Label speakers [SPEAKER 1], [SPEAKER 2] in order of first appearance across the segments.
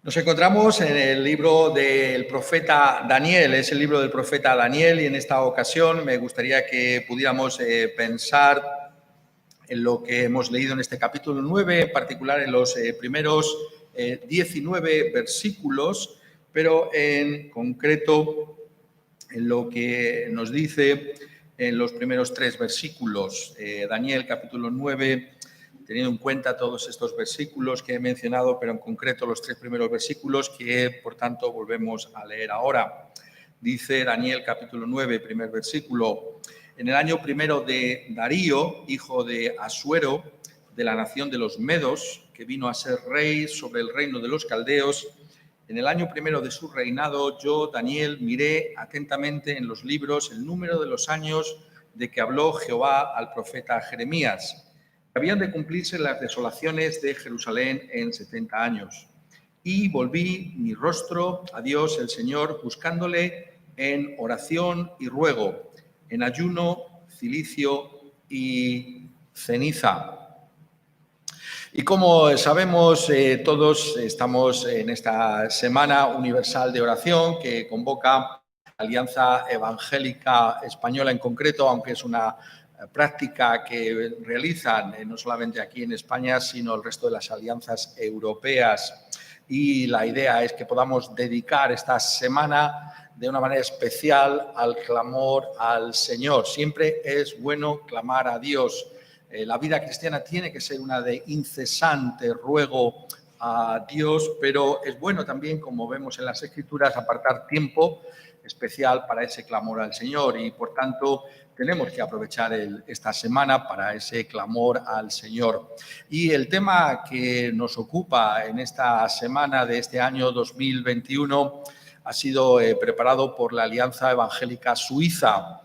[SPEAKER 1] Nos encontramos en el libro del profeta Daniel, es el libro del profeta Daniel, y en esta ocasión me gustaría que pudiéramos pensar en lo que hemos leído en este capítulo 9, en particular en los primeros 19 versículos, pero en concreto en lo que nos dice en los primeros 3 versículos. Daniel capítulo 9, teniendo en cuenta todos estos versículos que he mencionado, pero en concreto los 3 primeros versículos que, por tanto, volvemos a leer ahora. Dice Daniel capítulo 9, primer versículo: en el año primero de Darío, hijo de Asuero, de la nación de los Medos, que vino a ser rey sobre el reino de los caldeos, en el año primero de su reinado, yo, Daniel, miré atentamente en los libros el número de los años de que habló Jehová al profeta Jeremías. Habían de cumplirse las desolaciones de Jerusalén en 70 años. Y volví mi rostro a Dios el Señor, buscándole en oración y ruego, en ayuno, cilicio y ceniza. Y como sabemos, todos estamos en esta Semana Universal de Oración que convoca la Alianza Evangélica Española en concreto, aunque es una práctica que realizan no solamente aquí en España, sino el resto de las alianzas europeas. Y la idea es que podamos dedicar esta semana de una manera especial al clamor al Señor. Siempre es bueno clamar a Dios. La vida cristiana tiene que ser una de incesante ruego a Dios, pero es bueno también, como vemos en las Escrituras, apartar tiempo especial para ese clamor al Señor, y por tanto tenemos que aprovechar esta semana para ese clamor al Señor. Y el tema que nos ocupa en esta semana de este año 2021 ha sido preparado por la Alianza Evangélica Suiza,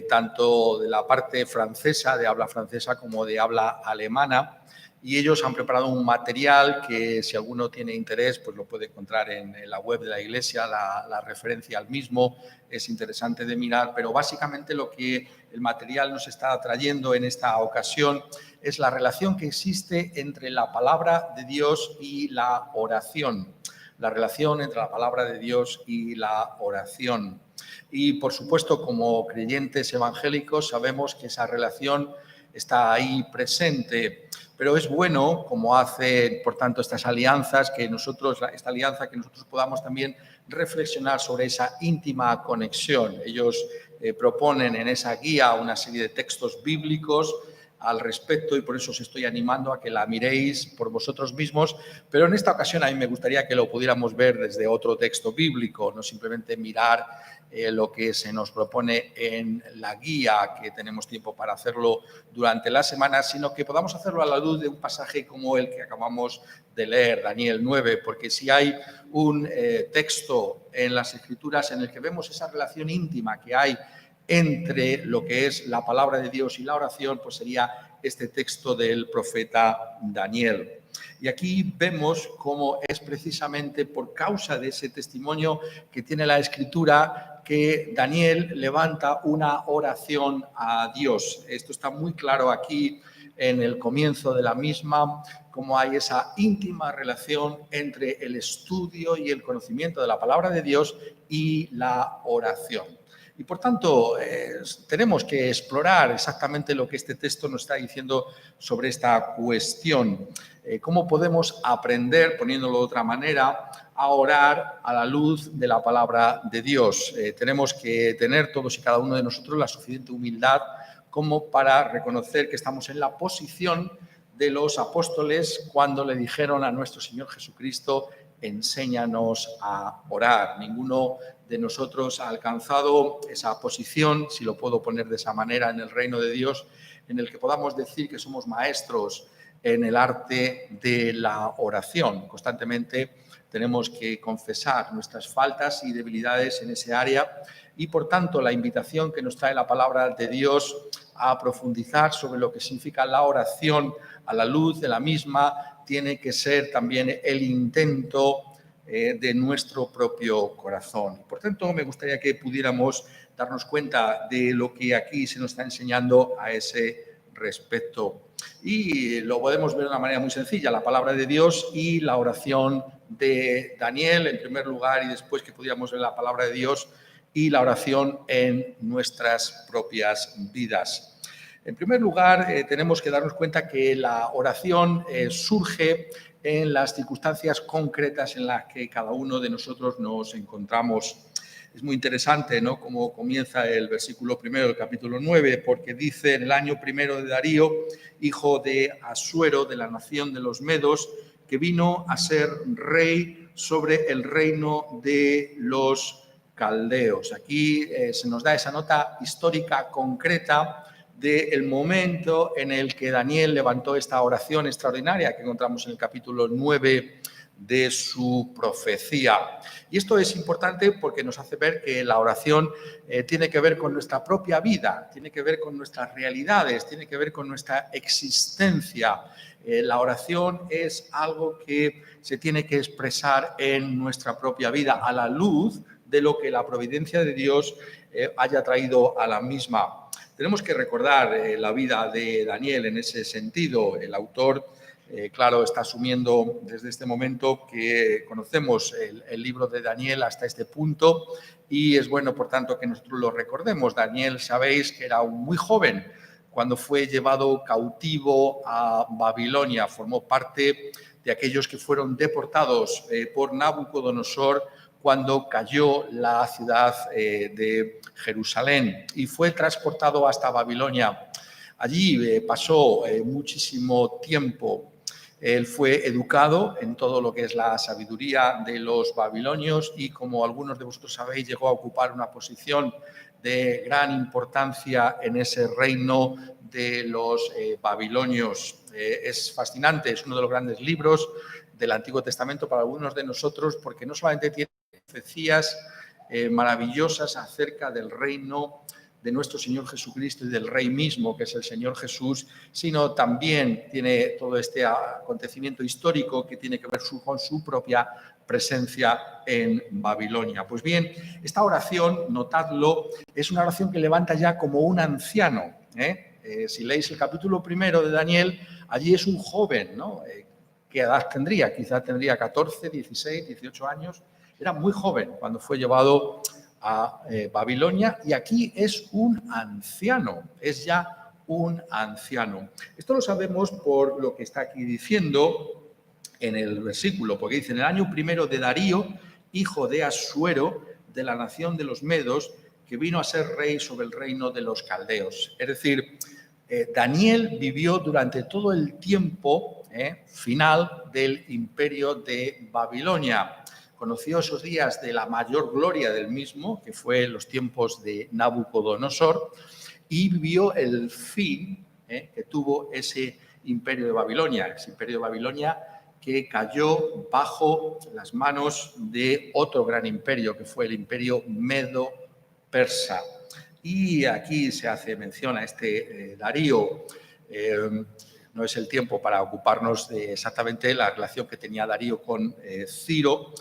[SPEAKER 1] tanto de la parte francesa, de habla francesa, como de habla alemana. Y ellos han preparado un material que, si alguno tiene interés, pues lo puede encontrar en la web de la Iglesia, la referencia al mismo es interesante de mirar, pero básicamente lo que el material nos está trayendo en esta ocasión es la relación que existe entre la palabra de Dios y la oración. La relación entre la palabra de Dios y la oración. Y, por supuesto, como creyentes evangélicos sabemos que esa relación está ahí presente, pero es bueno, como hace, por tanto, estas alianzas, que nosotros podamos también reflexionar sobre esa íntima conexión. Ellos proponen en esa guía una serie de textos bíblicos al respecto, y por eso os estoy animando a que la miréis por vosotros mismos, pero en esta ocasión a mí me gustaría que lo pudiéramos ver desde otro texto bíblico, no simplemente mirar lo que se nos propone en la guía, que tenemos tiempo para hacerlo durante la semana, sino que podamos hacerlo a la luz de un pasaje como el que acabamos de leer, Daniel 9, porque si hay un texto en las Escrituras en el que vemos esa relación íntima que hay entre lo que es la palabra de Dios y la oración, pues sería este texto del profeta Daniel. Y aquí vemos cómo es precisamente por causa de ese testimonio que tiene la Escritura que Daniel levanta una oración a Dios. Esto está muy claro aquí en el comienzo de la misma, cómo hay esa íntima relación entre el estudio y el conocimiento de la palabra de Dios y la oración. Y, por tanto, tenemos que explorar exactamente lo que este texto nos está diciendo sobre esta cuestión. ¿Cómo podemos aprender, poniéndolo de otra manera, a orar a la luz de la palabra de Dios? Tenemos que tener todos y cada uno de nosotros la suficiente humildad como para reconocer que estamos en la posición de los apóstoles cuando le dijeron a nuestro Señor Jesucristo: enséñanos a orar. Ninguno de nosotros ha alcanzado esa posición, si lo puedo poner de esa manera, en el reino de Dios, en el que podamos decir que somos maestros en el arte de la oración. Constantemente tenemos que confesar nuestras faltas y debilidades en ese área, y, por tanto, la invitación que nos trae la palabra de Dios a profundizar sobre lo que significa la oración a la luz de la misma tiene que ser también el intento de nuestro propio corazón. Por tanto, me gustaría que pudiéramos darnos cuenta de lo que aquí se nos está enseñando a ese respecto. Y lo podemos ver de una manera muy sencilla: la palabra de Dios y la oración de Daniel, en primer lugar, y después que pudiéramos ver la palabra de Dios y la oración en nuestras propias vidas. En primer lugar, tenemos que darnos cuenta que la oración surge en las circunstancias concretas en las que cada uno de nosotros nos encontramos. Es muy interesante, ¿no?, cómo comienza el versículo primero del capítulo 9, porque dice: en el año primero de Darío, hijo de Asuero, de la nación de los Medos, que vino a ser rey sobre el reino de los caldeos. Aquí se nos da esa nota histórica concreta del momento en el que Daniel levantó esta oración extraordinaria que encontramos en el capítulo 9 de su profecía. Y esto es importante porque nos hace ver que la oración tiene que ver con nuestra propia vida, tiene que ver con nuestras realidades, tiene que ver con nuestra existencia. La oración es algo que se tiene que expresar en nuestra propia vida a la luz de lo que la providencia de Dios haya traído a la misma. Tenemos que recordar la vida de Daniel en ese sentido. El autor, claro, está asumiendo desde este momento que conocemos el libro de Daniel hasta este punto y es bueno, por tanto, que nosotros lo recordemos. Daniel, sabéis que era muy joven cuando fue llevado cautivo a Babilonia. Formó parte de aquellos que fueron deportados por Nabucodonosor cuando cayó la ciudad de Jerusalén y fue transportado hasta Babilonia. Allí pasó muchísimo tiempo. Él fue educado en todo lo que es la sabiduría de los babilonios y, como algunos de vosotros sabéis, llegó a ocupar una posición de gran importancia en ese reino de los babilonios. Es fascinante, es uno de los grandes libros del Antiguo Testamento para algunos de nosotros porque no solamente tiene profecías maravillosas acerca del reino de nuestro Señor Jesucristo y del Rey mismo, que es el Señor Jesús, sino también tiene todo este acontecimiento histórico que tiene que ver con su propia presencia en Babilonia. Pues bien, esta oración, notadlo, es una oración que levanta ya como un anciano. Si leéis el capítulo primero de Daniel, allí es un joven, ¿no? ¿Qué edad tendría? Quizá tendría 14, 16, 18 años. Era muy joven cuando fue llevado a Babilonia y aquí es un anciano, es ya un anciano. Esto lo sabemos por lo que está aquí diciendo en el versículo, porque dice: en el año primero de Darío, hijo de Asuero, de la nación de los Medos, que vino a ser rey sobre el reino de los caldeos. Es decir, Daniel vivió durante todo el tiempo final del imperio de Babilonia. Conoció esos días de la mayor gloria del mismo, que fue los tiempos de Nabucodonosor, y vivió el fin que tuvo ese imperio de Babilonia, ese imperio de Babilonia que cayó bajo las manos de otro gran imperio, que fue el imperio medo-persa. Y aquí se hace mención a este Darío. No es el tiempo para ocuparnos de exactamente la relación que tenía Darío con Ciro.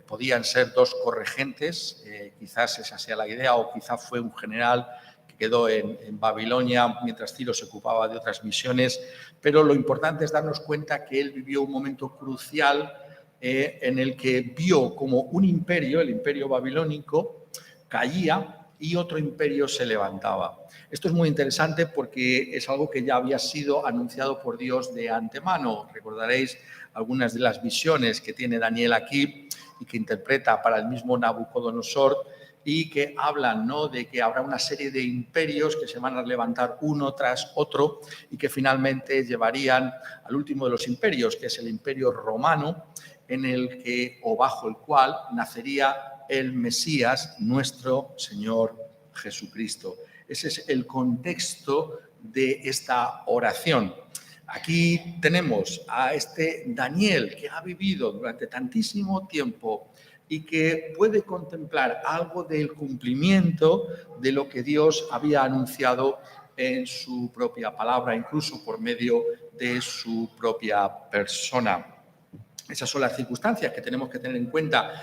[SPEAKER 1] Podían ser dos corregentes, quizás esa sea la idea, o quizás fue un general que quedó en Babilonia mientras Ciro se ocupaba de otras misiones, pero lo importante es darnos cuenta que él vivió un momento crucial en el que vio como un imperio, el imperio babilónico, caía y otro imperio se levantaba. Esto es muy interesante porque es algo que ya había sido anunciado por Dios de antemano. Recordaréis algunas de las visiones que tiene Daniel aquí y que interpreta para el mismo Nabucodonosor y que hablan, ¿no?, de que habrá una serie de imperios que se van a levantar uno tras otro y que finalmente llevarían al último de los imperios, que es el imperio romano, en el que o bajo el cual nacería el Mesías, nuestro Señor Jesucristo. Ese es el contexto de esta oración. Aquí tenemos a este Daniel que ha vivido durante tantísimo tiempo y que puede contemplar algo del cumplimiento de lo que Dios había anunciado en su propia palabra, incluso por medio de su propia persona. Esas son las circunstancias que tenemos que tener en cuenta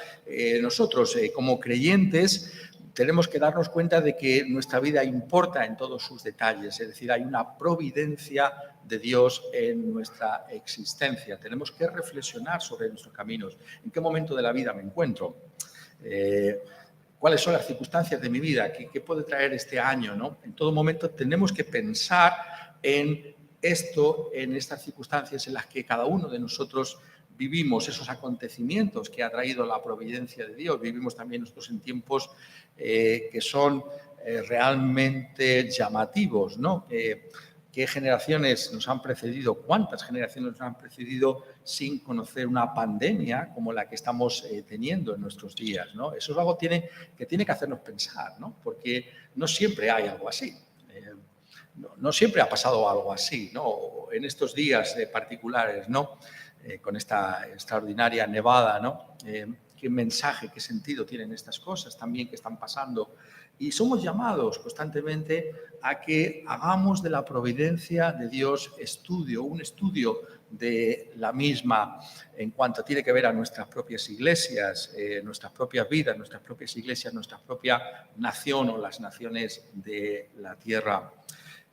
[SPEAKER 1] nosotros como creyentes, tenemos que darnos cuenta de que nuestra vida importa en todos sus detalles, es decir, hay una providencia de Dios en nuestra existencia. Tenemos que reflexionar sobre nuestros caminos. ¿En qué momento de la vida me encuentro? ¿Cuáles son las circunstancias de mi vida? ¿Qué puede traer este año, ¿no? En todo momento tenemos que pensar en esto, en estas circunstancias en las que cada uno de nosotros vivimos, esos acontecimientos que ha traído la providencia de Dios. Vivimos también nosotros en tiempos que son realmente llamativos, ¿no? ¿Qué generaciones nos han precedido? ¿Cuántas generaciones nos han precedido sin conocer una pandemia como la que estamos teniendo en nuestros días, ¿no? Eso es algo que tiene que hacernos pensar, ¿no? Porque no siempre hay algo así. No siempre ha pasado algo así, ¿no? En estos días particulares, ¿no? Con esta extraordinaria nevada, ¿no? ¿Qué mensaje, qué sentido tienen estas cosas también que están pasando? Y somos llamados constantemente a que hagamos de la providencia de Dios un estudio de la misma en cuanto tiene que ver a nuestras propias iglesias, nuestras propias vidas, nuestras propias iglesias, nuestra propia nación o las naciones de la tierra.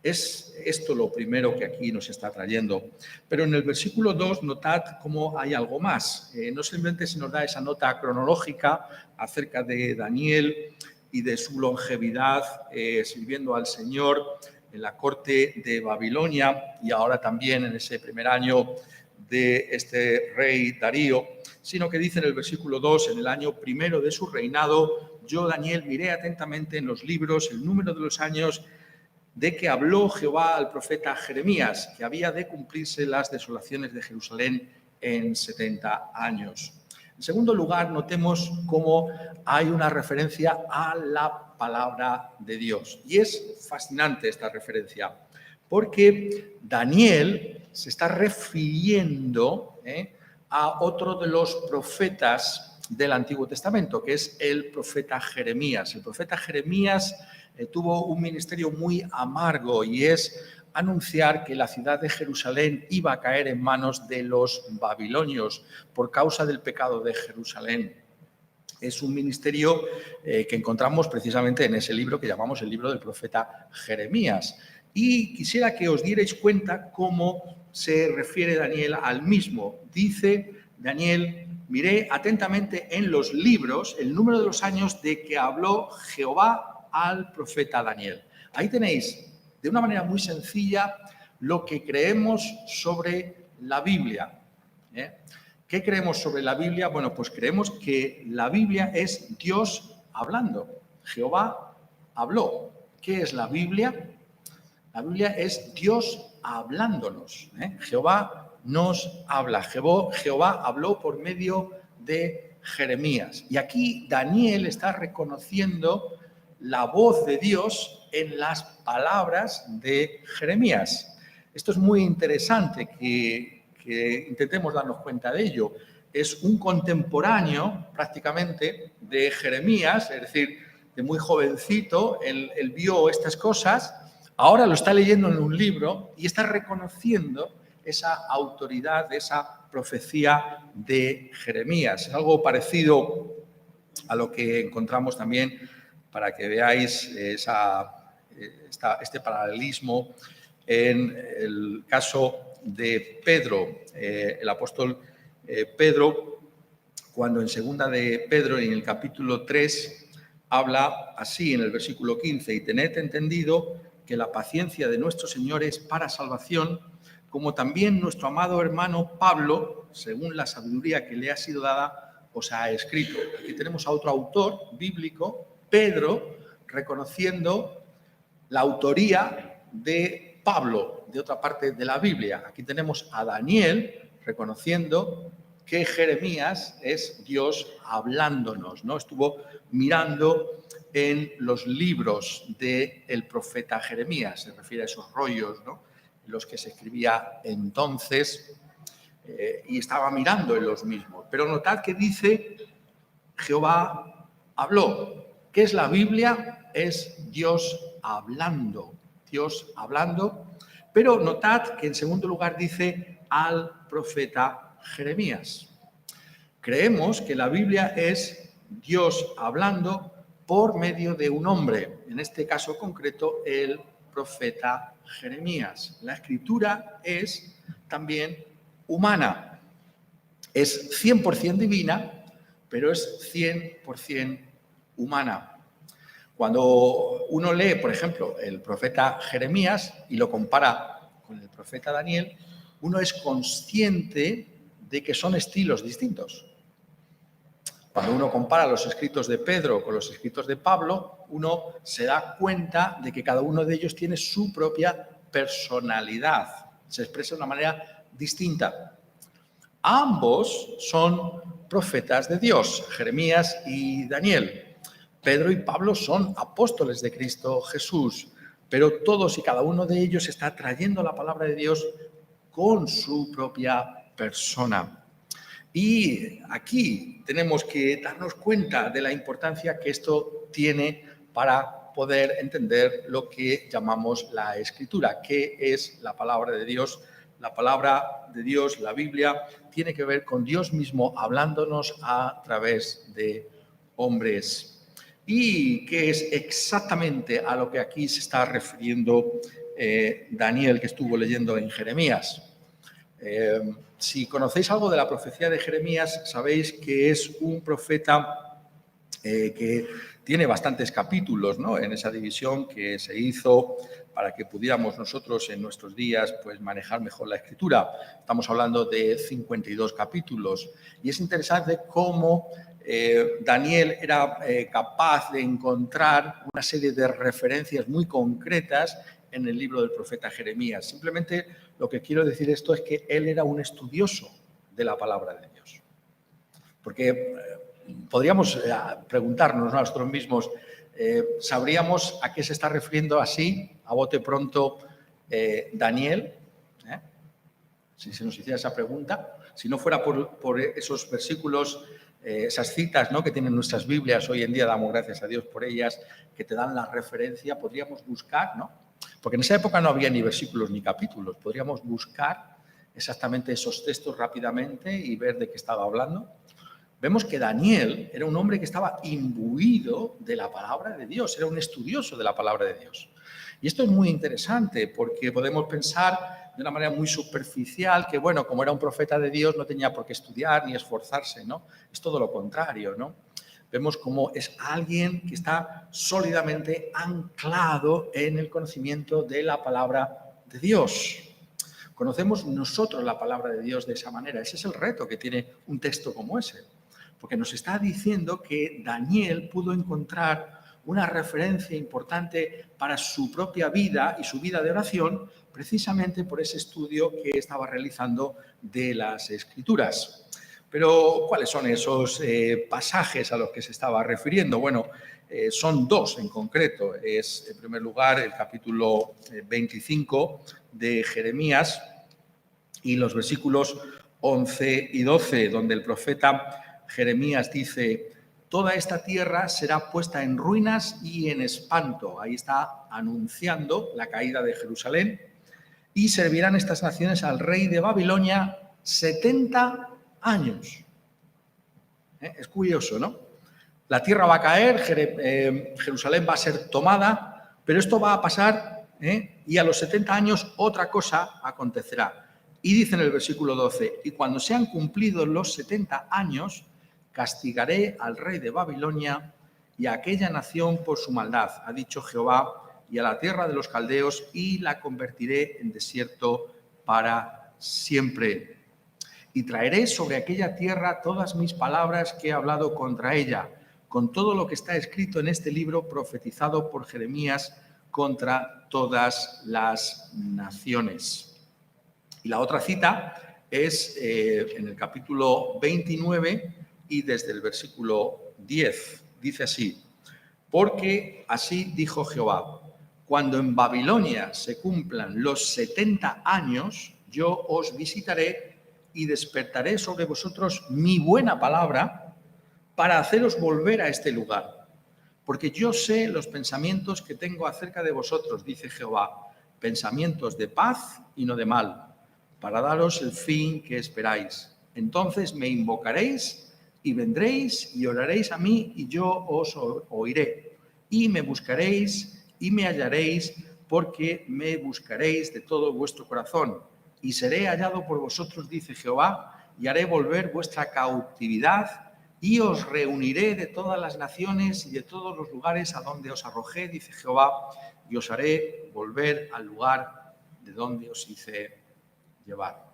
[SPEAKER 1] Es esto lo primero que aquí nos está trayendo. Pero en el versículo 2 notad cómo hay algo más. No simplemente se nos da esa nota cronológica acerca de Daniel y de su longevidad sirviendo al Señor en la corte de Babilonia y ahora también en ese primer año de este rey Darío, sino que dice en el versículo 2, en el año primero de su reinado, yo, Daniel, miré atentamente en los libros el número de los años de que habló Jehová al profeta Jeremías, que había de cumplirse las desolaciones de Jerusalén en 70 años. En segundo lugar, notemos cómo hay una referencia a la palabra de Dios. Y es fascinante esta referencia, porque Daniel se está refiriendo a otro de los profetas del Antiguo Testamento, que es el profeta Jeremías. El profeta Jeremías tuvo un ministerio muy amargo y es anunciar que la ciudad de Jerusalén iba a caer en manos de los babilonios por causa del pecado de Jerusalén. Es un ministerio que encontramos precisamente en ese libro que llamamos el libro del profeta Jeremías. Y quisiera que os dierais cuenta cómo se refiere Daniel al mismo. Dice Daniel: miré atentamente en los libros el número de los años de que habló Jehová al profeta Daniel. Ahí tenéis, de una manera muy sencilla, lo que creemos sobre la Biblia. ¿Qué creemos sobre la Biblia? Bueno, pues creemos que la Biblia es Dios hablando. Jehová habló. ¿Qué es la Biblia? La Biblia es Dios hablándonos. Jehová nos habla. Jehová habló por medio de Jeremías. Y aquí Daniel está reconociendo la voz de Dios en las palabras de Jeremías. Esto es muy interesante que intentemos darnos cuenta de ello. Es un contemporáneo prácticamente de Jeremías, es decir, de muy jovencito, él vio estas cosas, ahora lo está leyendo en un libro y está reconociendo esa autoridad, esa profecía de Jeremías. Es algo parecido a lo que encontramos también, para que veáis este paralelismo en el caso de Pedro, el apóstol Pedro, cuando en segunda de Pedro, en el capítulo 3, habla así en el versículo 15: y tened entendido que la paciencia de nuestro Señor es para salvación, como también nuestro amado hermano Pablo, según la sabiduría que le ha sido dada, os ha escrito. Aquí tenemos a otro autor bíblico, Pedro, reconociendo la autoría de Pablo, de otra parte de la Biblia. Aquí tenemos a Daniel reconociendo que Jeremías es Dios hablándonos, ¿no? Estuvo mirando en los libros del profeta Jeremías, se refiere a esos rollos, ¿no?, los que se escribía entonces, y estaba mirando en los mismos. Pero notad que dice: Jehová habló. ¿Qué es la Biblia? Es Dios hablando. Dios hablando. Pero notad que en segundo lugar dice al profeta Jeremías. Creemos que la Biblia es Dios hablando por medio de un hombre, en este caso concreto el profeta Jeremías. La escritura es también humana, es 100% divina, pero es 100% humana. Cuando uno lee, por ejemplo, el profeta Jeremías y lo compara con el profeta Daniel, uno es consciente de que son estilos distintos. Cuando uno compara los escritos de Pedro con los escritos de Pablo, uno se da cuenta de que cada uno de ellos tiene su propia personalidad, se expresa de una manera distinta. Ambos son profetas de Dios, Jeremías y Daniel. Pedro y Pablo son apóstoles de Cristo Jesús, pero todos y cada uno de ellos está trayendo la palabra de Dios con su propia persona. Y aquí tenemos que darnos cuenta de la importancia que esto tiene para poder entender lo que llamamos la Escritura, que es la palabra de Dios. La palabra de Dios, la Biblia, tiene que ver con Dios mismo hablándonos a través de hombres. Y que es exactamente a lo que aquí se está refiriendo Daniel, que estuvo leyendo en Jeremías. Si conocéis algo de la profecía de Jeremías, sabéis que es un profeta que tiene bastantes capítulos, ¿no?, en esa división que se hizo para que pudiéramos nosotros en nuestros días pues, manejar mejor la escritura. Estamos hablando de 52 capítulos. Y es interesante cómo Daniel era capaz de encontrar una serie de referencias muy concretas en el libro del profeta Jeremías. Simplemente lo que quiero decir esto es que él era un estudioso de la palabra de Dios. Porque podríamos preguntarnos, ¿no?, a nosotros mismos, ¿sabríamos a qué se está refiriendo así, a bote pronto, Daniel? Si se nos hiciera esa pregunta, si no fuera por esos versículos, esas citas, ¿no?, que tienen nuestras Biblias, hoy en día damos gracias a Dios por ellas, que te dan la referencia, podríamos buscar, ¿no? Porque en esa época no había ni versículos ni capítulos, podríamos buscar exactamente esos textos rápidamente y ver de qué estaba hablando. Vemos que Daniel era un hombre que estaba imbuido de la palabra de Dios, era un estudioso de la palabra de Dios. Y esto es muy interesante porque podemos pensar de una manera muy superficial que, bueno, como era un profeta de Dios no tenía por qué estudiar ni esforzarse, ¿no? Es todo lo contrario, ¿no? Vemos cómo es alguien que está sólidamente anclado en el conocimiento de la palabra de Dios. Conocemos nosotros la palabra de Dios de esa manera. Ese es el reto que tiene un texto como ese. Porque nos está diciendo que Daniel pudo encontrar una referencia importante para su propia vida y su vida de oración, precisamente por ese estudio que estaba realizando de las Escrituras. Pero, ¿cuáles son esos pasajes a los que se estaba refiriendo? Bueno, son dos en concreto. Es, en primer lugar, el capítulo 25 de Jeremías y los versículos 11 y 12, donde el profeta Jeremías dice: toda esta tierra será puesta en ruinas y en espanto. Ahí está anunciando la caída de Jerusalén. Y servirán estas naciones al rey de Babilonia 70 años. Es curioso, ¿no? La tierra va a caer, Jerusalén va a ser tomada, pero esto va a pasar y a los 70 años otra cosa acontecerá. Y dice en el versículo 12: y cuando sean cumplidos los 70 años, castigaré al rey de Babilonia y a aquella nación por su maldad, ha dicho Jehová, y a la tierra de los caldeos, y la convertiré en desierto para siempre. Y traeré sobre aquella tierra todas mis palabras que he hablado contra ella, con todo lo que está escrito en este libro profetizado por Jeremías contra todas las naciones. Y la otra cita es en el capítulo 29 y desde el versículo 10. Dice así: porque así dijo Jehová, cuando en Babilonia se cumplan los 70 años, yo os visitaré y despertaré sobre vosotros mi buena palabra para haceros volver a este lugar. Porque yo sé los pensamientos que tengo acerca de vosotros, dice Jehová, pensamientos de paz y no de mal, para daros el fin que esperáis. Entonces me invocaréis Y vendréis y oraréis a mí y yo os oiré. Y me buscaréis y me hallaréis, porque me buscaréis de todo vuestro corazón. Y seré hallado por vosotros, dice Jehová, y haré volver vuestra cautividad, y os reuniré de todas las naciones y de todos los lugares a donde os arrojé, dice Jehová, y os haré volver al lugar de donde os hice llevar.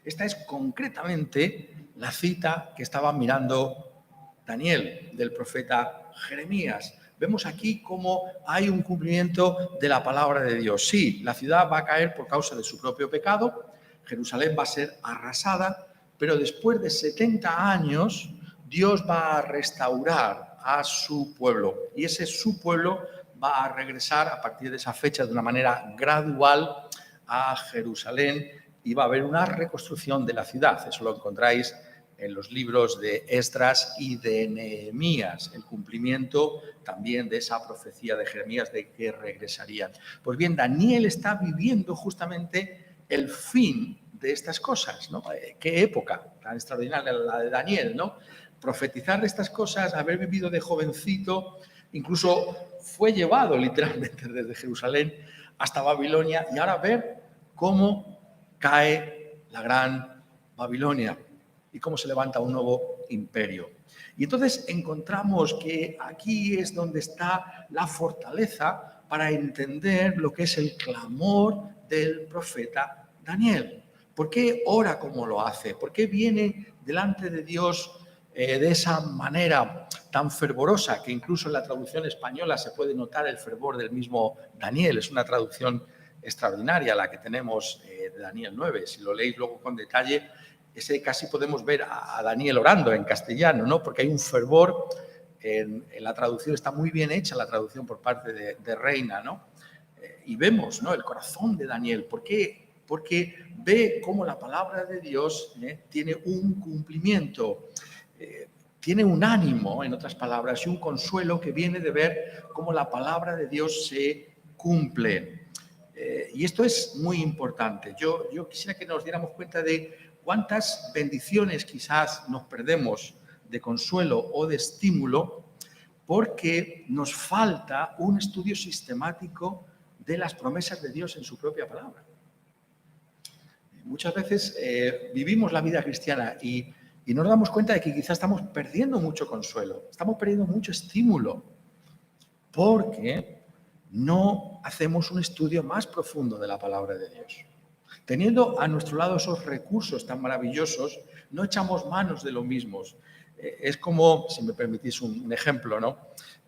[SPEAKER 1] Esta es concretamente la cita que estaba mirando Daniel del profeta Jeremías. Vemos aquí cómo hay un cumplimiento de la palabra de Dios. Sí, la ciudad va a caer por causa de su propio pecado, Jerusalén va a ser arrasada, pero después de 70 años Dios va a restaurar a su pueblo y ese su pueblo va a regresar a partir de esa fecha de una manera gradual a Jerusalén y va a haber una reconstrucción de la ciudad. Eso lo encontráis en los libros de Esdras y de Nehemías, el cumplimiento también de esa profecía de Jeremías de que regresarían. Pues bien, Daniel está viviendo justamente el fin de estas cosas, ¿no? Qué época tan extraordinaria la de Daniel, ¿no? Profetizar de estas cosas, haber vivido de jovencito, incluso fue llevado literalmente desde Jerusalén hasta Babilonia y ahora ver cómo cae la gran Babilonia y cómo se levanta un nuevo imperio. Y entonces encontramos que aquí es donde está la fortaleza para entender lo que es el clamor del profeta Daniel. ¿Por qué ora como lo hace? ¿Por qué viene delante de Dios de esa manera tan fervorosa que incluso en la traducción española se puede notar el fervor del mismo Daniel? Es una traducción extraordinaria la que tenemos de Daniel 9. Si lo leéis luego con detalle, ese casi podemos ver a Daniel orando en castellano, ¿no? Porque hay un fervor en la traducción, está muy bien hecha la traducción por parte de Reina, ¿no? Y vemos, ¿no?, el corazón de Daniel. ¿Por qué? Porque ve cómo la palabra de Dios tiene un cumplimiento, tiene un ánimo, en otras palabras, y un consuelo que viene de ver cómo la palabra de Dios se cumple. Y esto es muy importante. Yo quisiera que nos diéramos cuenta de cuántas bendiciones quizás nos perdemos de consuelo o de estímulo porque nos falta un estudio sistemático de las promesas de Dios en su propia palabra. Muchas veces vivimos la vida cristiana y nos damos cuenta de que quizás estamos perdiendo mucho consuelo, estamos perdiendo mucho estímulo, porque no hacemos un estudio más profundo de la palabra de Dios. Teniendo a nuestro lado esos recursos tan maravillosos, no echamos manos de lo mismo. Es como, si me permitís un ejemplo, ¿no?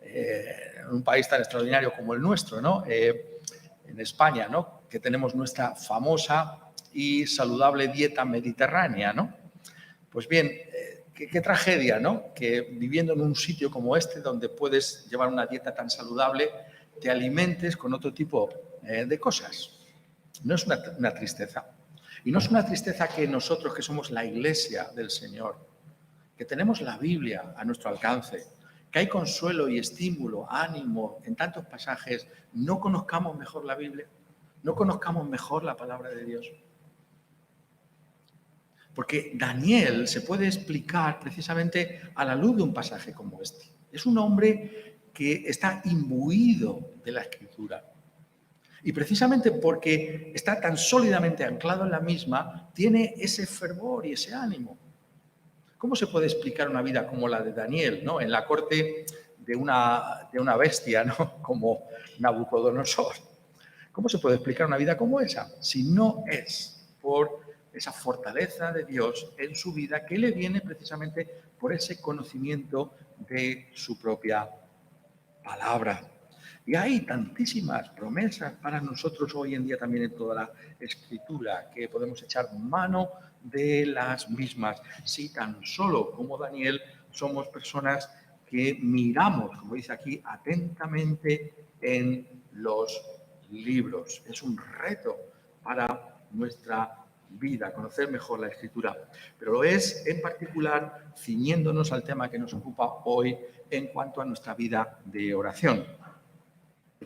[SPEAKER 1] En un país tan extraordinario como el nuestro, ¿no? En España, ¿no?, que tenemos nuestra famosa y saludable dieta mediterránea, ¿no? Pues bien, qué tragedia, ¿no?, que viviendo en un sitio como este, donde puedes llevar una dieta tan saludable, te alimentes con otro tipo de cosas. No es una tristeza. Y no es una tristeza que nosotros, que somos la Iglesia del Señor, que tenemos la Biblia a nuestro alcance, que hay consuelo y estímulo, ánimo en tantos pasajes, no conozcamos mejor la Biblia, no conozcamos mejor la palabra de Dios. Porque Daniel se puede explicar precisamente a la luz de un pasaje como este. Es un hombre que está imbuido de la Escritura. Y precisamente porque está tan sólidamente anclado en la misma, tiene ese fervor y ese ánimo. ¿Cómo se puede explicar una vida como la de Daniel, ¿no?, en la corte de una bestia, ¿no?, como Nabucodonosor? ¿Cómo se puede explicar una vida como esa? Si no es por esa fortaleza de Dios en su vida que le viene precisamente por ese conocimiento de su propia palabra. Y hay tantísimas promesas para nosotros hoy en día también en toda la Escritura que podemos echar mano de las mismas. Si tan solo como Daniel somos personas que miramos, como dice aquí, atentamente en los libros. Es un reto para nuestra vida, conocer mejor la Escritura, pero lo es en particular ciñéndonos al tema que nos ocupa hoy en cuanto a nuestra vida de oración.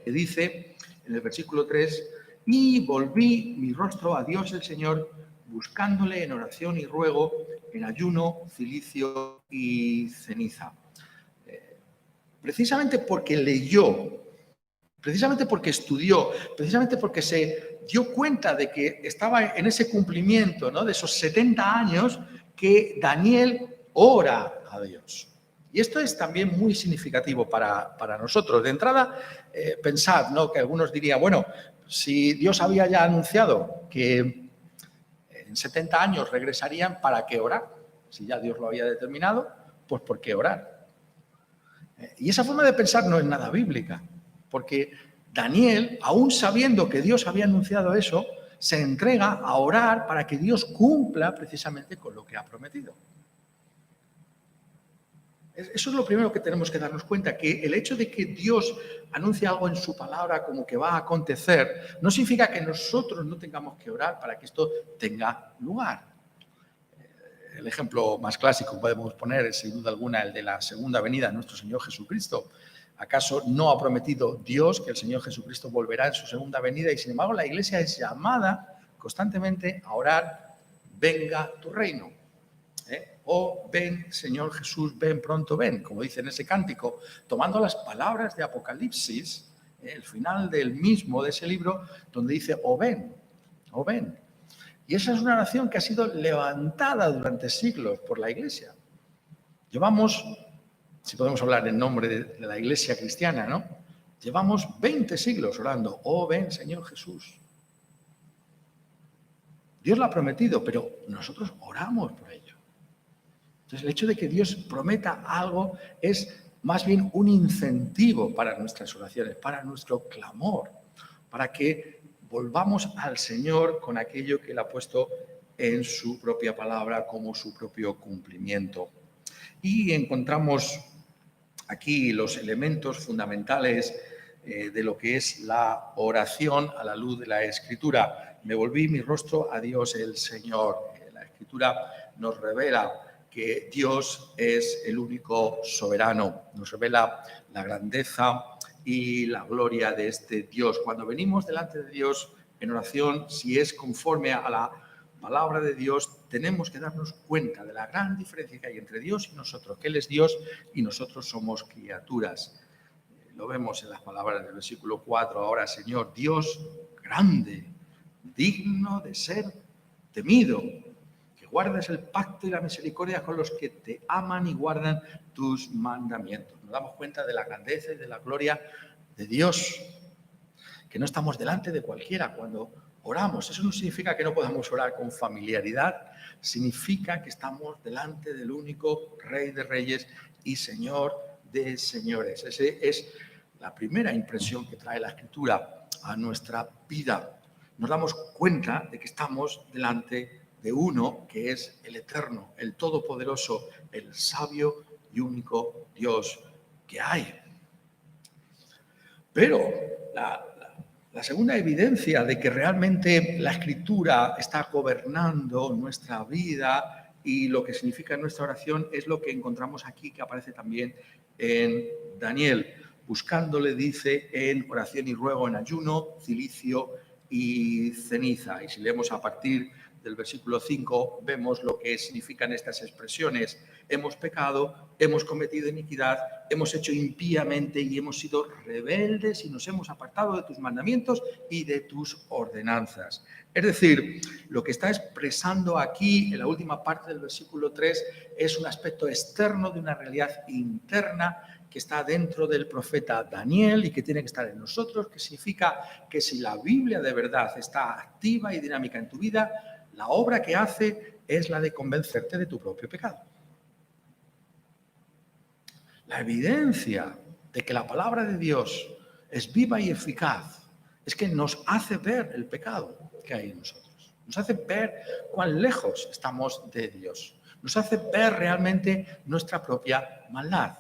[SPEAKER 1] Que dice en el versículo 3, y volví mi rostro a Dios el Señor, buscándole en oración y ruego en ayuno, cilicio y ceniza. Precisamente porque leyó, precisamente porque estudió, precisamente porque se dio cuenta de que estaba en ese cumplimiento, ¿no?, de esos 70 años, que Daniel ora a Dios. Y esto es también muy significativo para nosotros. De entrada, pensad, ¿no?, que algunos dirían, bueno, si Dios había ya anunciado que en 70 años regresarían, ¿para qué orar? Si ya Dios lo había determinado, pues ¿por qué orar? Y esa forma de pensar no es nada bíblica, porque Daniel, aún sabiendo que Dios había anunciado eso, se entrega a orar para que Dios cumpla precisamente con lo que ha prometido. Eso es lo primero que tenemos que darnos cuenta, que el hecho de que Dios anuncie algo en su palabra como que va a acontecer, no significa que nosotros no tengamos que orar para que esto tenga lugar. El ejemplo más clásico podemos poner, sin duda alguna, el de la segunda venida de nuestro Señor Jesucristo. ¿Acaso no ha prometido Dios que el Señor Jesucristo volverá en su segunda venida? Y sin embargo, la Iglesia es llamada constantemente a orar, venga tu reino. O ven, Señor Jesús, ven, pronto ven, como dice en ese cántico, tomando las palabras de Apocalipsis, el final del mismo, de ese libro, donde dice, o ven, o ven. Y esa es una oración que ha sido levantada durante siglos por la Iglesia. Llevamos, si podemos hablar en nombre de la Iglesia cristiana, ¿no?, llevamos 20 siglos orando, oh ven, Señor Jesús. Dios lo ha prometido, pero nosotros oramos por ello. Entonces, el hecho de que Dios prometa algo es más bien un incentivo para nuestras oraciones, para nuestro clamor, para que volvamos al Señor con aquello que Él ha puesto en su propia palabra como su propio cumplimiento. Y encontramos aquí los elementos fundamentales de lo que es la oración a la luz de la Escritura. Me volví mi rostro a Dios el Señor. La Escritura nos revela que Dios es el único soberano. Nos revela la grandeza y la gloria de este Dios. Cuando venimos delante de Dios en oración, si es conforme a la palabra de Dios, tenemos que darnos cuenta de la gran diferencia que hay entre Dios y nosotros, que Él es Dios y nosotros somos criaturas. Lo vemos en las palabras del versículo 4. Ahora, Señor, Dios grande, digno de ser temido, que guardes el pacto y la misericordia con los que te aman y guardan tus mandamientos. Nos damos cuenta de la grandeza y de la gloria de Dios, que no estamos delante de cualquiera cuando oramos. Eso no significa que no podamos orar con familiaridad, significa que estamos delante del único Rey de Reyes y Señor de señores. Esa es la primera impresión que trae la Escritura a nuestra vida. Nos damos cuenta de que estamos delante de uno que es el eterno, el todopoderoso, el sabio y único Dios que hay. Pero la segunda evidencia de que realmente la Escritura está gobernando nuestra vida y lo que significa nuestra oración es lo que encontramos aquí, que aparece también en Daniel. Buscándole, dice, en oración y ruego, en ayuno, cilicio y ceniza. Y si leemos a partir del versículo 5, vemos lo que significan estas expresiones. Hemos pecado, hemos cometido iniquidad, hemos hecho impíamente y hemos sido rebeldes y nos hemos apartado de tus mandamientos y de tus ordenanzas. Es decir, lo que está expresando aquí en la última parte del versículo 3 es un aspecto externo de una realidad interna que está dentro del profeta Daniel y que tiene que estar en nosotros, que significa que si la Biblia de verdad está activa y dinámica en tu vida, la obra que hace es la de convencerte de tu propio pecado. La evidencia de que la palabra de Dios es viva y eficaz es que nos hace ver el pecado que hay en nosotros. Nos hace ver cuán lejos estamos de Dios. Nos hace ver realmente nuestra propia maldad.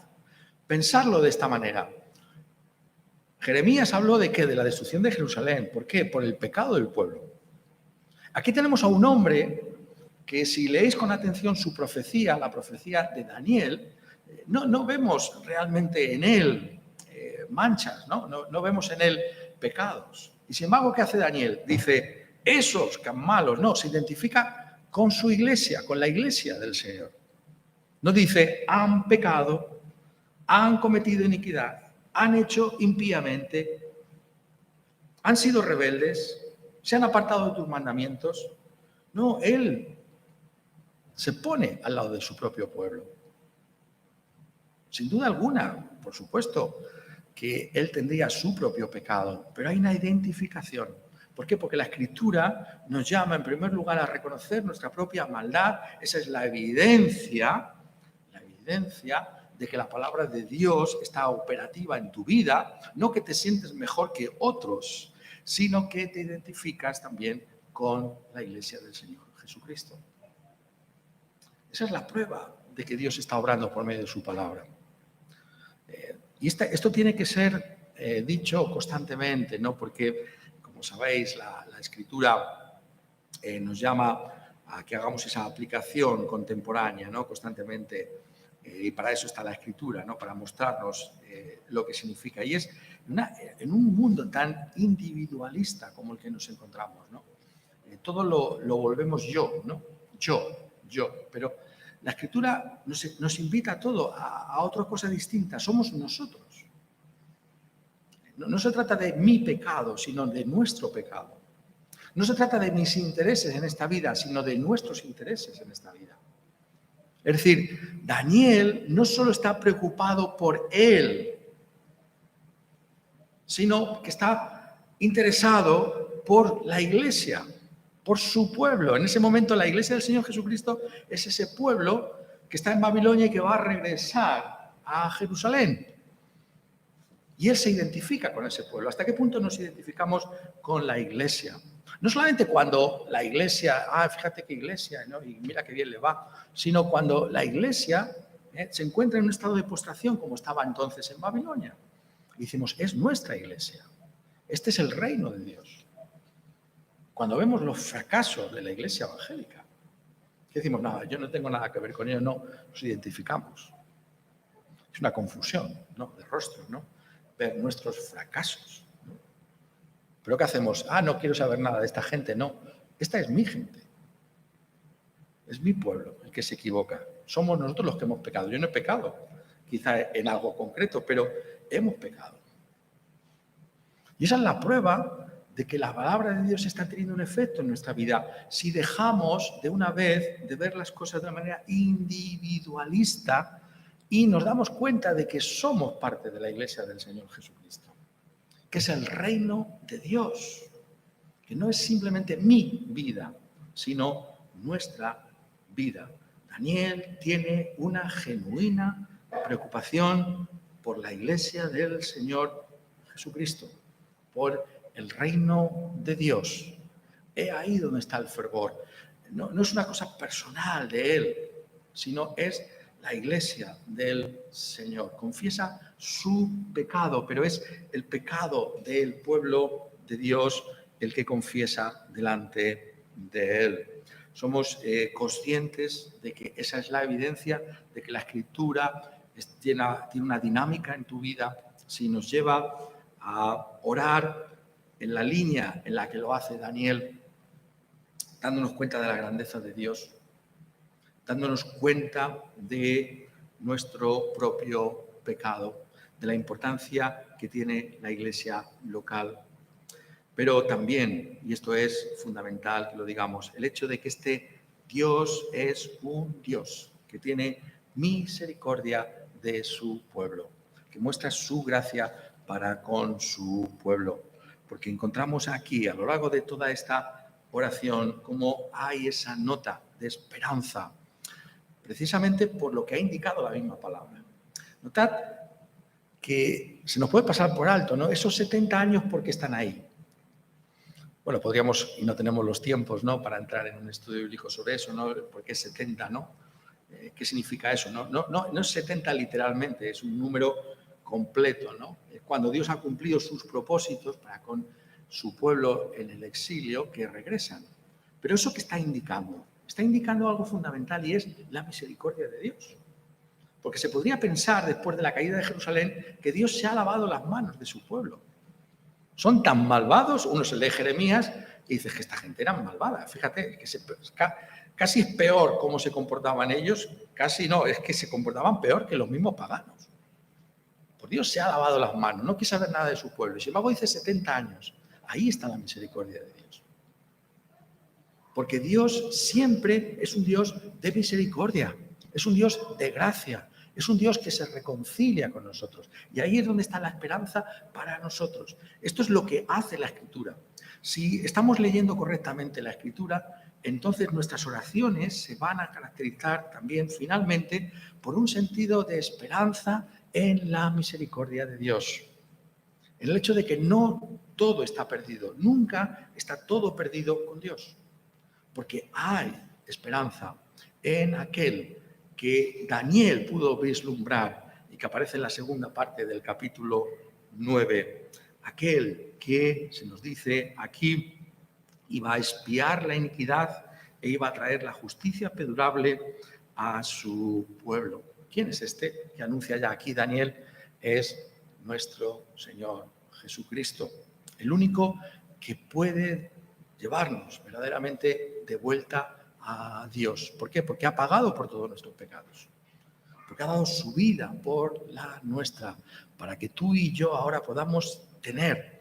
[SPEAKER 1] Pensarlo de esta manera. Jeremías habló de ¿qué? De la destrucción de Jerusalén. ¿Por qué? Por el pecado del pueblo. Aquí tenemos a un hombre que, si leéis con atención su profecía, la profecía de Daniel, no vemos realmente en él manchas, no vemos en él pecados. Y sin embargo, ¿qué hace Daniel? Dice, esos que malos, no, se identifica con su iglesia, con la iglesia del Señor. No dice, han pecado, han cometido iniquidad, han hecho impíamente, han sido rebeldes, se han apartado de tus mandamientos. No, Él se pone al lado de su propio pueblo. Sin duda alguna, por supuesto, que Él tendría su propio pecado, pero hay una identificación. ¿Por qué? Porque la Escritura nos llama en primer lugar a reconocer nuestra propia maldad. Esa es la evidencia de que la palabra de Dios está operativa en tu vida, no que te sientes mejor que otros, sino que te identificas también con la iglesia del Señor Jesucristo. Esa es la prueba de que Dios está obrando por medio de su palabra. Y esto tiene que ser dicho constantemente, ¿no? Porque, como sabéis, la Escritura nos llama a que hagamos esa aplicación contemporánea, ¿no? Constantemente. Y para eso está la Escritura, ¿no? Para mostrarnos lo que significa. Y es en un mundo tan individualista como el que nos encontramos, ¿no? Todo lo volvemos yo, ¿no? Yo. Pero la Escritura nos invita a todo, a otra cosa distinta. Somos nosotros. No se trata de mi pecado, sino de nuestro pecado. No se trata de mis intereses en esta vida, sino de nuestros intereses en esta vida. Es decir, Daniel no solo está preocupado por él, sino que está interesado por la iglesia, por su pueblo. En ese momento la iglesia del Señor Jesucristo es ese pueblo que está en Babilonia y que va a regresar a Jerusalén. Y él se identifica con ese pueblo. ¿Hasta qué punto nos identificamos con la iglesia? No solamente cuando la iglesia, fíjate qué iglesia, ¿no? Y mira qué bien le va, sino cuando la iglesia se encuentra en un estado de postración como estaba entonces en Babilonia. Y decimos, es nuestra iglesia. Este es el reino de Dios. Cuando vemos los fracasos de la iglesia evangélica, ¿qué decimos? Nada, yo no tengo nada que ver con ello, no, nos identificamos. Es una confusión, ¿no? De rostros, ¿no? Ver nuestros fracasos. ¿No? ¿Pero qué hacemos? No quiero saber nada de esta gente. No, esta es mi gente. Es mi pueblo el que se equivoca. Somos nosotros los que hemos pecado. Yo no he pecado, quizá en algo concreto, pero hemos pecado. Y esa es la prueba de que la palabra de Dios está teniendo un efecto en nuestra vida. Si dejamos de una vez de ver las cosas de una manera individualista y nos damos cuenta de que somos parte de la iglesia del Señor Jesucristo, que es el reino de Dios, que no es simplemente mi vida, sino nuestra vida. Daniel tiene una genuina preocupación por la iglesia del Señor Jesucristo, por el reino de Dios. He ahí donde está el fervor. No es una cosa personal de él, sino es la iglesia del Señor. Confiesa su pecado, pero es el pecado del pueblo de Dios el que confiesa delante de él. Somos conscientes de que esa es la evidencia de que la Escritura tiene una dinámica en tu vida si nos lleva a orar en la línea en la que lo hace Daniel, dándonos cuenta de la grandeza de Dios, dándonos cuenta de nuestro propio pecado, de la importancia que tiene la iglesia local. Pero también, y esto es fundamental que lo digamos, el hecho de que este Dios es un Dios que tiene misericordia de su pueblo, que muestra su gracia para con su pueblo. Porque encontramos aquí, a lo largo de toda esta oración, cómo hay esa nota de esperanza, precisamente por lo que ha indicado la misma palabra. Notad que se nos puede pasar por alto, ¿no? Esos 70 años, ¿por qué están ahí? Bueno, podríamos, y no tenemos los tiempos, ¿no?, para entrar en un estudio bíblico sobre eso, ¿no? ¿Por qué 70, no? ¿Qué significa eso? No es 70 literalmente, es un número completo, ¿no? Cuando Dios ha cumplido sus propósitos para con su pueblo en el exilio, que regresan. Pero eso que está indicando algo fundamental, y es la misericordia de Dios. Porque se podría pensar, después de la caída de Jerusalén, que Dios se ha lavado las manos de su pueblo. Son tan malvados, uno se lee Jeremías y dice que esta gente era malvada. Fíjate, que Casi es peor cómo se comportaban ellos, casi no, es que se comportaban peor que los mismos paganos. Por Dios se ha lavado las manos, no quiere saber nada de su pueblo. Y sin embargo dice 70 años. Ahí está la misericordia de Dios. Porque Dios siempre es un Dios de misericordia, es un Dios de gracia, es un Dios que se reconcilia con nosotros. Y ahí es donde está la esperanza para nosotros. Esto es lo que hace la Escritura. Si estamos leyendo correctamente la Escritura, entonces nuestras oraciones se van a caracterizar también finalmente por un sentido de esperanza en la misericordia de Dios. En el hecho de que no todo está perdido, nunca está todo perdido con Dios. Porque hay esperanza en aquel que Daniel pudo vislumbrar y que aparece en la segunda parte del capítulo 9. Aquel que, se nos dice aquí, iba a expiar la iniquidad e iba a traer la justicia perdurable a su pueblo. ¿Quién es este que anuncia ya aquí Daniel? Es nuestro Señor Jesucristo, el único que puede llevarnos verdaderamente de vuelta a Dios. ¿Por qué? Porque ha pagado por todos nuestros pecados. Porque ha dado su vida por la nuestra, para que tú y yo ahora podamos tener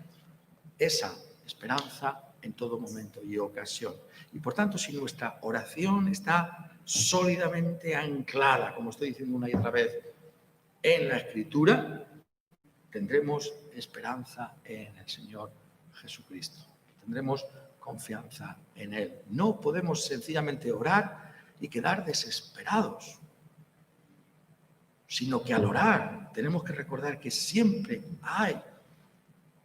[SPEAKER 1] esa esperanza en todo momento y ocasión. Y por tanto, si nuestra oración está sólidamente anclada, como estoy diciendo una y otra vez, en la Escritura, tendremos esperanza en el Señor Jesucristo. Tendremos confianza en Él. No podemos sencillamente orar y quedar desesperados, sino que al orar tenemos que recordar que siempre hay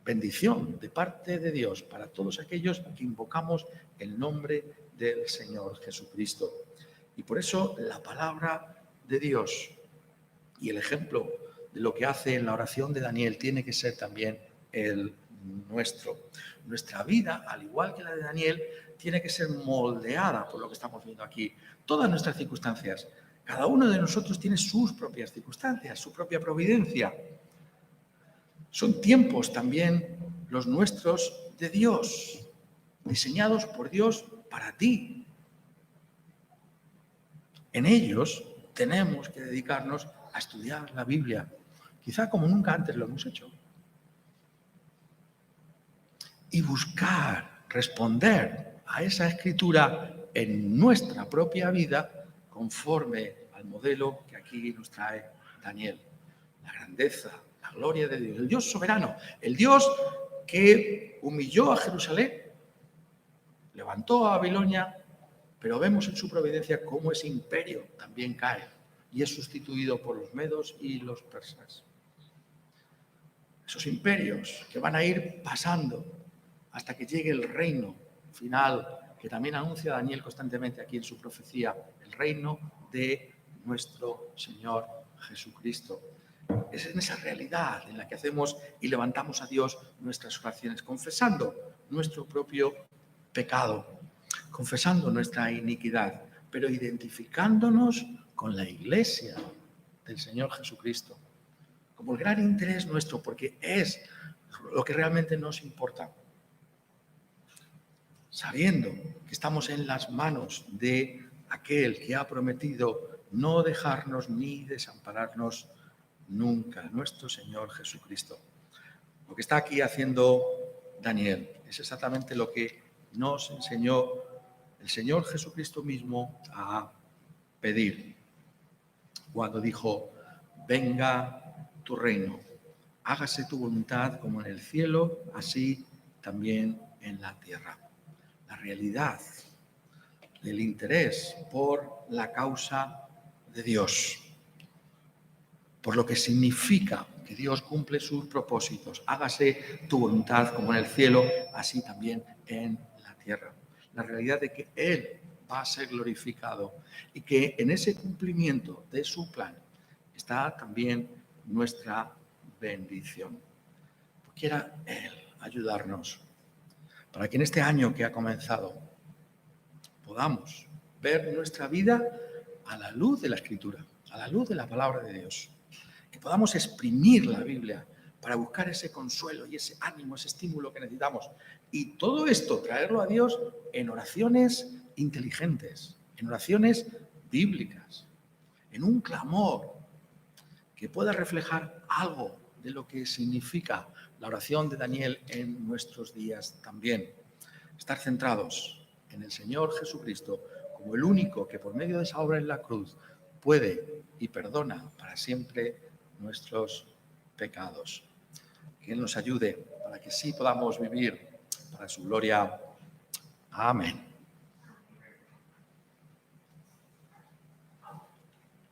[SPEAKER 1] bendición de parte de Dios para todos aquellos que invocamos el nombre del Señor Jesucristo. Y por eso la palabra de Dios y el ejemplo de lo que hace en la oración de Daniel tiene que ser también el nuestro. Nuestra vida, al igual que la de Daniel, tiene que ser moldeada por lo que estamos viendo aquí. Todas nuestras circunstancias, cada uno de nosotros tiene sus propias circunstancias, su propia providencia. Son tiempos también los nuestros de Dios, diseñados por Dios para ti. En ellos tenemos que dedicarnos a estudiar la Biblia, quizá como nunca antes lo hemos hecho, y buscar responder a esa escritura en nuestra propia vida conforme al modelo que aquí nos trae Daniel. La grandeza, la gloria de Dios, el Dios soberano, el Dios que humilló a Jerusalén, levantó a Babilonia, pero vemos en su providencia cómo ese imperio también cae y es sustituido por los medos y los persas. Esos imperios que van a ir pasando hasta que llegue el reino final, que también anuncia Daniel constantemente aquí en su profecía, el reino de nuestro Señor Jesucristo. Es en esa realidad en la que hacemos y levantamos a Dios nuestras oraciones, confesando nuestro propio pecado, confesando nuestra iniquidad, pero identificándonos con la Iglesia del Señor Jesucristo, como el gran interés nuestro, porque es lo que realmente nos importa. Sabiendo que estamos en las manos de aquel que ha prometido no dejarnos ni desampararnos nunca, nuestro Señor Jesucristo. Lo que está aquí haciendo Daniel es exactamente lo que nos enseñó el Señor Jesucristo mismo a pedir cuando dijo: venga tu reino, hágase tu voluntad como en el cielo, así también en la tierra. La realidad del interés por la causa de Dios, por lo que significa que Dios cumple sus propósitos. Hágase tu voluntad como en el cielo, así también en la tierra. La realidad de que Él va a ser glorificado y que en ese cumplimiento de su plan está también nuestra bendición. Quiera Él ayudarnos para que en este año que ha comenzado podamos ver nuestra vida a la luz de la Escritura, a la luz de la palabra de Dios. Que podamos exprimir la Biblia para buscar ese consuelo y ese ánimo, ese estímulo que necesitamos. Y todo esto, traerlo a Dios en oraciones inteligentes, en oraciones bíblicas, en un clamor que pueda reflejar algo de lo que significa la oración de Daniel en nuestros días también. Estar centrados en el Señor Jesucristo como el único que por medio de esa obra en la cruz puede y perdona para siempre nuestros pecados. Que Él nos ayude para que sí podamos vivir para su gloria. Amén.